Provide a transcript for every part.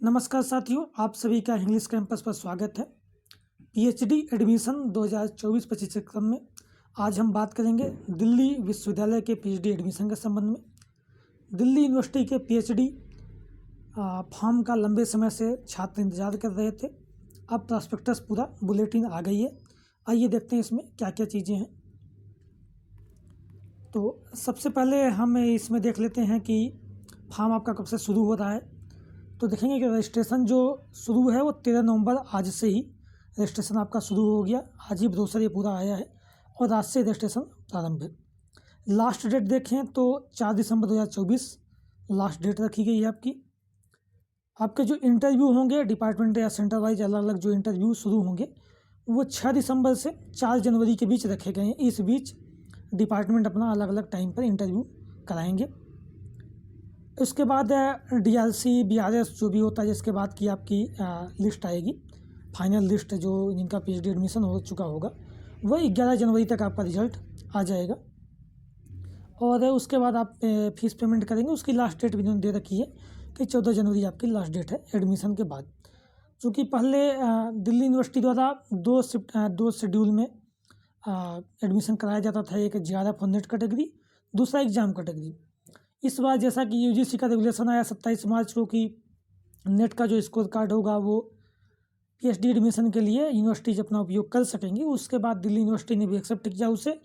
नमस्कार साथियों, आप सभी का इंग्लिश कैंपस पर स्वागत है। पीएचडी एडमिशन 2024-25 के क्रम में आज हम बात करेंगे दिल्ली विश्वविद्यालय के पीएचडी एडमिशन के संबंध में। दिल्ली यूनिवर्सिटी के पीएचडी फॉर्म का लंबे समय से छात्र इंतजार कर रहे थे। अब प्रॉस्पेक्टस पूरा बुलेटिन आ गई है। आइए देखते हैं इसमें क्या क्या चीज़ें हैं। तो सबसे पहले हम इसमें देख लेते हैं कि फॉर्म आपका कब से शुरू हो रहा है। तो देखेंगे कि रजिस्ट्रेशन जो शुरू है वो 13 नवंबर आज से ही रजिस्ट्रेशन आपका शुरू हो गया। आज ही ब्रोशर ये पूरा आया है और आज से रजिस्ट्रेशन प्रारंभ है। लास्ट डेट देखें तो 4 दिसंबर 2024 लास्ट डेट रखी गई है आपकी। आपके जो इंटरव्यू होंगे डिपार्टमेंट या सेंटर वाइज अलग अलग जो इंटरव्यू शुरू होंगे वो 6 दिसंबर से 4 जनवरी के बीच रखे गए हैं। इस बीच डिपार्टमेंट अपना अलग अलग टाइम पर इंटरव्यू कराएंगे। उसके बाद डीआरसी बीआरएस जो भी होता है, जिसके बाद की आपकी लिस्ट आएगी, फाइनल लिस्ट जो जिनका पीएचडी एडमिशन हो चुका होगा वह 11 जनवरी तक आपका रिजल्ट आ जाएगा। और उसके बाद आप फीस पेमेंट करेंगे। उसकी लास्ट डेट भी इन्होंने दे रखी है कि 14 जनवरी आपकी लास्ट डेट है एडमिशन के बाद। चूँकि पहले दिल्ली यूनिवर्सिटी द्वारा दो शेड्यूल में एडमिशन कराया जाता था, एक JRF और नेट कैटेगरी, दूसरा एग्ज़ाम कैटेगरी। इस बार जैसा कि यूजीसी का रेगुलेशन आया 27 मार्च को कि नेट का जो स्कोर कार्ड होगा वो पीएचडी एडमिशन के लिए यूनिवर्सिटीज अपना उपयोग कर सकेंगी। उसके बाद दिल्ली यूनिवर्सिटी ने भी एक्सेप्ट किया उसे,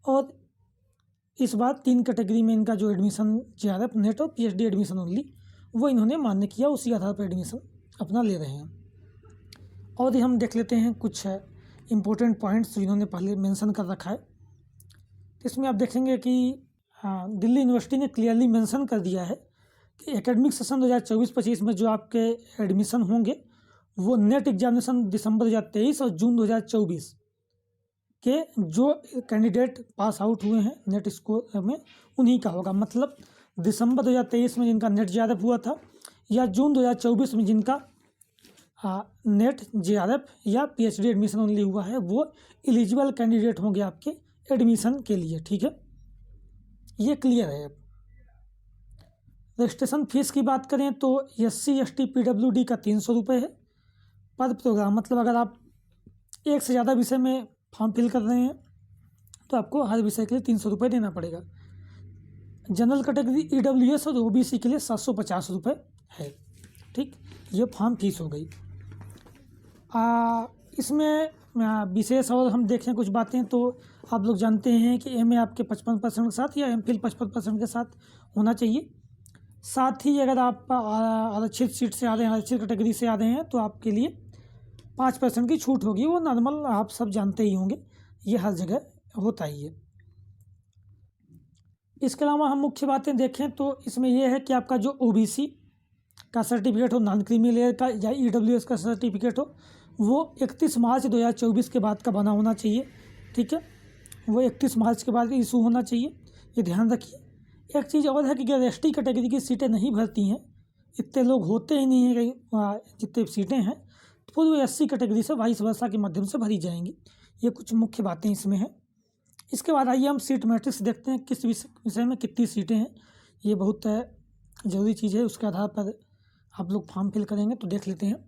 और इस बार 3 कैटेगरी में इनका जो एडमिशन JRF, नेट और पीएचडी एडमिशन ओनली वो इन्होंने मान्य किया। उसी आधार पर एडमिशन अपना ले रहे हैं। और हम देख लेते हैं कुछ इम्पोर्टेंट पॉइंट्स जो इन्होंने पहले मेंशन कर रखा है। इसमें आप देखेंगे कि दिल्ली यूनिवर्सिटी ने क्लियरली मेंशन कर दिया है कि एकेडमिक सेशन 2024-25 में जो आपके एडमिशन होंगे वो नेट एग्जामिनेशन दिसंबर 2023 और जून 2024 के जो कैंडिडेट पास आउट हुए हैं नेट स्कोर में उन्हीं का होगा। मतलब दिसंबर 2023 में जिनका नेट JRF हुआ था या जून 2024 में जिनका नेट JRF या पीएचडी एडमिशन ओनली हुआ है वो एलिजिबल कैंडिडेट होंगे आपके एडमिशन के लिए। ठीक है, ये क्लियर है। रजिस्ट्रेशन फीस की बात करें तो SC ST PWD का 300 रुपये है पर प्रोग्राम। मतलब अगर आप एक से ज़्यादा विषय में फॉर्म फिल कर रहे हैं तो आपको हर विषय के लिए 300 रुपये देना पड़ेगा। जनरल कैटेगरी EWS और OBC के लिए 750 रुपये है। ठीक, ये फॉर्म फीस हो गई। इसमें विशेष और हम देखें कुछ बातें तो आप लोग जानते हैं कि MA आपके 55% के साथ या MPhil 55% के साथ होना चाहिए। साथ ही अगर आप आरक्षित सीट से आ रहे हैं, आरक्षित कैटेगरी से आ रहे हैं तो आपके लिए 5% की छूट होगी। वो नॉर्मल आप सब जानते ही होंगे, ये हर जगह होता ही है। इसके अलावा हम मुख्य बातें देखें तो इसमें यह है कि आपका जो OBC का सर्टिफिकेट हो, नॉन क्रीमी लेयर का या EWS का सर्टिफिकेट हो, वो 31 मार्च 2024 के बाद का बना होना चाहिए। ठीक है, वो 31 मार्च के बाद इशू होना चाहिए, ये ध्यान रखिए। एक चीज़ और है कि अगर ST कैटेगरी की सीटें नहीं भरती हैं, इतने लोग होते ही नहीं हैं जितने सीटें हैं, तो फिर वो SC कैटेगरी से वाइस वर्सा के माध्यम से भरी जाएंगी। ये कुछ मुख्य बातें इसमें हैं। इसके बाद आइए हम सीट मैट्रिक्स देखते हैं, किस विषय में कितनी सीटें हैं। ये बहुत ज़रूरी चीज़ है, उसके आधार पर आप लोग फॉर्म फिल करेंगे। तो देख लेते हैं।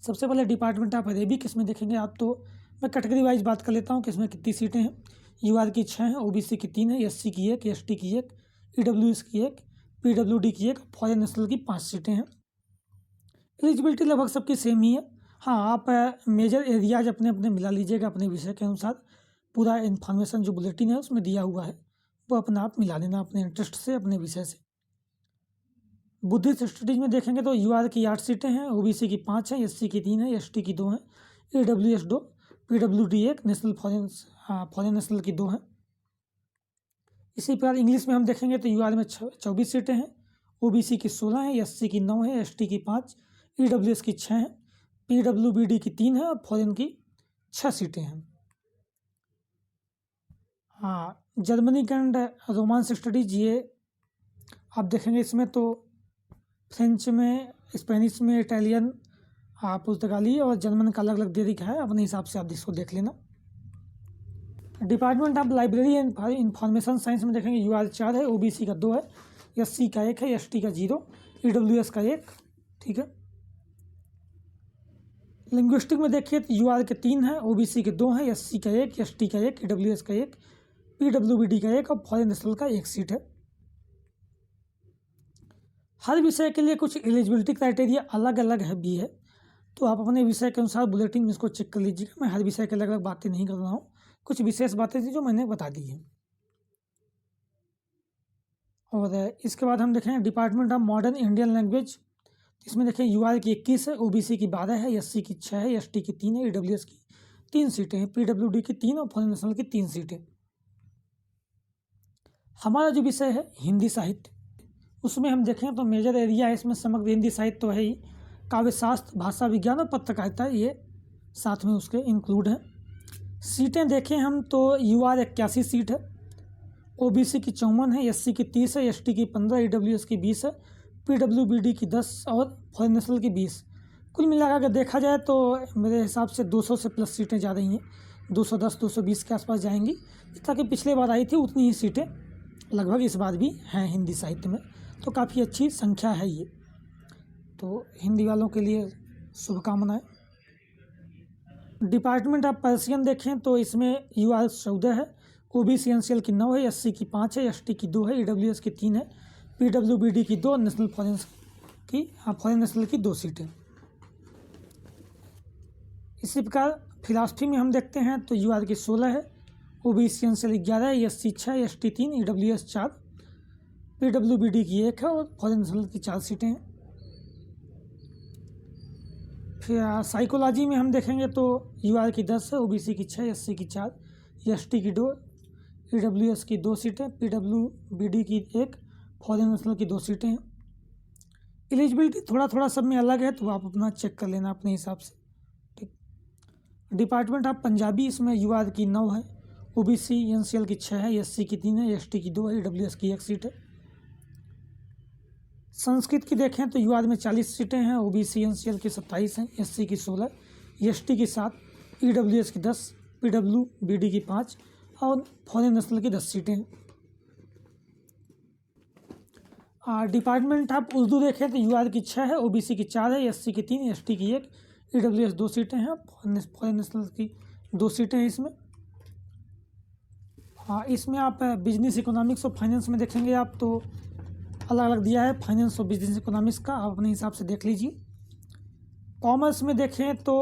सबसे पहले डिपार्टमेंट ऑफ अरेबिक, इसमें देखेंगे आप तो मैं कैटेगरी वाइज बात कर लेता हूँ कि इसमें कितनी सीटें हैं। UR की 6 हैं, OBC की 3 है, SC की 1, ST की 1, EWS की 1, PWD की 1, फॉरेन नेशनल की 5 सीटें हैं। एलिजिबिलिटी लगभग सबकी सेम ही है। हाँ, आप मेजर एरियाज अपने अपने मिला लीजिएगा अपने विषय के अनुसार। पूरा इन्फॉर्मेशन जो बुलेटिन है उसमें दिया हुआ है, वो अपना आप मिला लेना अपने इंटरेस्ट से, अपने विषय से। बुद्धिस्ट स्टडीज में देखेंगे तो UR की 8 सीटें हैं, OBC की 5 हैं, SC की 3 है, ST की 2 हैं, EWS 2, PWD 1, national foreign national की 2 हैं। इसी प्रकार इंग्लिश में हम देखेंगे तो UR में 24 सीटें हैं, OBC की 16 हैं, SC की 9 है, ST की 5, EWS की 6 हैं, PWBD की 3 है और फॉरेन की 6 सीटें हैं। हाँ, जर्मनिक एंड रोमांस स्टडीज, ये आप देखेंगे इसमें तो फ्रेंच में, स्पेनिश में, इटालियन, पुर्तगाली और जर्मन का अलग अलग दे रखा है। अपने हिसाब से आप इसको देख लेना। Department of library and information science में देखेंगे UR 4 है, OBC का 2 है, SC का 1 है, ST का 0, EWS का 1। ठीक है। लिंग्विस्टिक में देखिए तो यूआर के 3 हैं, ओबीसी के 2 हैं, एससी का 1, एसटी का 1, ईडब्ल्यूएस का 1, पीडब्ल्यूबीडी का 1 और फॉरेन नेशनल का 1 सीट है। हर विषय के लिए कुछ एलिजिबिलिटी क्राइटेरिया अलग अलग है भी है, तो आप अपने विषय के अनुसार बुलेटिन में इसको चेक कर लीजिएगा। मैं हर विषय के अलग अलग बातें नहीं कर रहा हूँ, कुछ विशेष बातें थी जो मैंने बता दी हैं। और इसके बाद हम देखें department of modern Indian language, इसमें देखें यूआर की 21 है, ओबीसी की 12 है, एससी की 6 है, एसटी की 3 है, ईडब्ल्यूएस की 3 सीटें हैं, पीडब्ल्यूडी की 3 और फॉरेन नेशनल की 3 सीटें। हमारा जो विषय है हिंदी साहित्य, उसमें हम देखें तो मेजर एरिया है इसमें समग्र हिंदी साहित्य तो है ही, काव्यशास्त्र, भाषा विज्ञान और पत्रकारिता ये साथ में उसके इंक्लूड हैं। सीटें देखें हम तो यूआर 81 सीट है, ओबीसी की 54 है, एससी की 30 है, एसटी की 15, ईडब्ल्यूएस की 20 है, पीडब्ल्यूबीडी की 10 और फॉरेन नेशनल की 20। कुल मिलाकर अगर देखा जाए तो मेरे हिसाब से 200 से प्लस सीटें जा रही हैं, 210 220 के आसपास जाएंगी। जितना कि पिछले बार आई थी उतनी ही सीटें लगभग इस बार भी हैं हिंदी साहित्य में, तो काफ़ी अच्छी संख्या है ये। तो हिंदी वालों के लिए शुभकामनाएं। डिपार्टमेंट ऑफ पर्सियन देखें तो इसमें यूआर 14 है, ओबीसी एनसीएल की 9 है, एससी की 5 है, एसटी की 2 है, ईडब्ल्यूएस की 3 है, पीडब्ल्यूबीडी की 2, नेशनल फॉरेन नेशनल की 2 सीटें। इसी प्रकार फिलॉसफी में हम देखते हैं तो यूआर की 16 है, ओबीसी एनसीएल 11 है, एससी 6, एसटी 3, ईडब्ल्यूएस 4, पीडब्ल्यूबीडी की 1 है और फॉरेन नेशनल की 4 सीटें हैं। फिर साइकोलॉजी में हम देखेंगे तो यूआर की 10 है, ओबीसी की 6, एससी की 4, एसटी की 2, ईडब्ल्यूएस की 2 सीटें, पीडब्ल्यूबीडी की 1, फॉरेन नेशनल की 2 सीटें हैं। एलिजिबिलिटी थोड़ा थोड़ा सब में अलग है, तो आप अपना चेक कर लेना अपने हिसाब से, ठीक। डिपार्टमेंट ऑफ पंजाबी, इसमें यूआर की 9 है, ओबीसी एनसीएल की 6 है, एससी की 3 है, एसटी की 2 है, ईडब्ल्यूएस की 1 सीट है। संस्कृत की देखें तो यूआर में 40 सीटें हैं, ओबीसी एनसीएल की 27 हैं, एससी की 16, एसटी की 7, ईडब्ल्यूएस की 10, पीडब्ल्यूबीडी की 5 और फॉरेन नेशनल की 10 सीटें हैं। डिपार्टमेंट ऑफ उर्दू देखें तो यूआर की 6 है, ओबीसी की 4 है, एससी की 3, एसटी की 1, ईडब्ल्यूएस 2 सीटें हैं, फॉरेन नेशनल की 2 सीटें हैं इसमें। इसमें आप बिजनेस इकोनॉमिक्स और फाइनेंस में देखेंगे आप तो अलग अलग दिया है, फाइनेंस और बिजनेस इकोनॉमिक्स का आप अपने हिसाब से देख लीजिए। कॉमर्स में देखें तो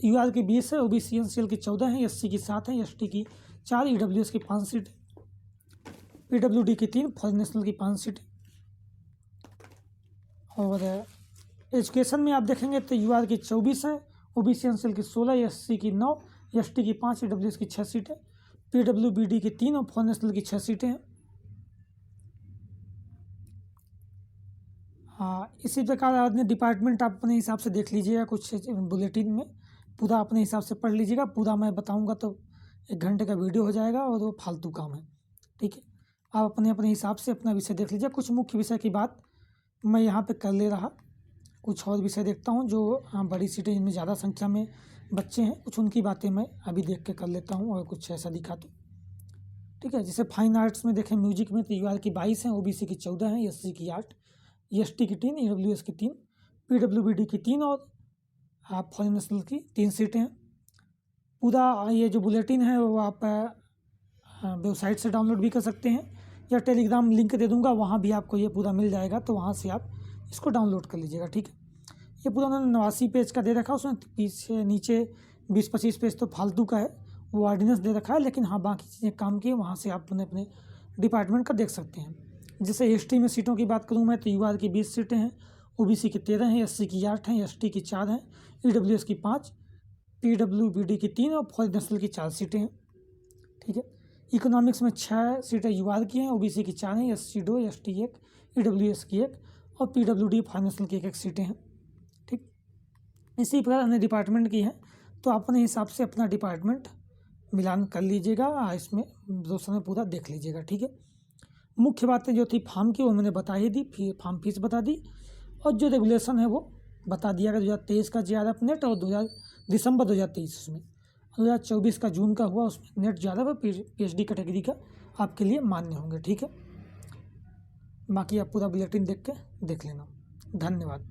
यूआर की 20 है, ओबीसी एनसीएल की 14 है, एससी की 7 है, एसटी की 4, ईडब्ल्यूएस की 5 सीट, पीडब्ल्यूडी की 3, फॉरेन नेशनल की 5 सीट। और एजुकेशन में आप देखेंगे तो यूआर की 24 है, ओबीसी एनसीएल की 16, एससी की 9, एसटी की 5, ईडब्ल्यूएस की 6 सीटें, पीडब्ल्यूबीडी की 3 और फॉरेन नेशनल की 6 सीटें हैं। इसी प्रकार अपने डिपार्टमेंट आप अपने हिसाब से देख लीजिएगा, कुछ बुलेटिन में पूरा अपने हिसाब से पढ़ लीजिएगा। पूरा मैं बताऊंगा तो 1 घंटे का वीडियो हो जाएगा और वो फालतू काम है, ठीक है। आप अपने अपने हिसाब से अपना विषय देख लीजिए। कुछ मुख्य विषय की बात मैं यहाँ पे कर ले रहा, कुछ और विषय देखता हूँ जो बड़ी सीटें जिनमें ज़्यादा संख्या में बच्चे हैं, कुछ उनकी बातें मैं अभी देख के कर लेता हूँ और कुछ ऐसा दिखा तो, ठीक है। जैसे फाइन आर्ट्स में देखें, म्यूजिक में तो यूआर की 22 है, ओबीसी की 14 है, एससी की 8, एसटी की 3, ईडब्ल्यूएस की 3, पीडब्ल्यूबीडी की 3 और फॉरेन नेशनल की 3 सीटें हैं। पूरा ये जो बुलेटिन है वो आप वेबसाइट से डाउनलोड भी कर सकते हैं या टेलीग्राम लिंक दे दूंगा, वहाँ भी आपको ये पूरा मिल जाएगा, तो वहाँ से आप इसको डाउनलोड कर लीजिएगा, ठीक है। ये पूरा उन्होंने 89 पेज का दे रखा है, उसमें पीछे नीचे 20-25 पेज तो फालतू का है, वो ऑर्डिनेंस दे रखा है, लेकिन हाँ बाकी चीज़ें काम की वहाँ से आप अपने अपने डिपार्टमेंट का देख सकते हैं। जैसे हिस्ट्री में सीटों की बात करूँ मैं तो यूआर की 20 सीटें हैं, ओबीसी की 13 हैं, एससी की 8 हैं, एसटी की 4 हैं, ईडब्ल्यूएस की 5, पीडब्ल्यूबीडी की 3 और फॉरेन नेशनल की 4 सीटें हैं, ठीक है। इकोनॉमिक्स में 6 सीटें यूआर की हैं, ओबीसी की 4 हैं, एससी 2, एसटी 1, ईडब्ल्यूएस की 1 और पीडब्ल्यूडी फॉरेन नेशनल की 1 सीटें हैं, ठीक। इसी प्रकार अन्य डिपार्टमेंट की हैं, तो अपने हिसाब से अपना डिपार्टमेंट मिलान कर लीजिएगा, इसमें दोस्तों ने पूरा देख लीजिएगा, ठीक है। मुख्य बातें जो थी फार्म की वो मैंने बता ही दी, फार्म फीस बता दी और जो रेगुलेशन है वो बता दिया गया 2023 का जेआरएफ नेट और दिसंबर 2023 उसमें 2024 का जून का हुआ, उसमें नेट जेआरएफ और पीएचडी कैटेगरी का आपके लिए मान्य होंगे, ठीक है। बाकी आप पूरा बुलेटिन देख लेना। धन्यवाद।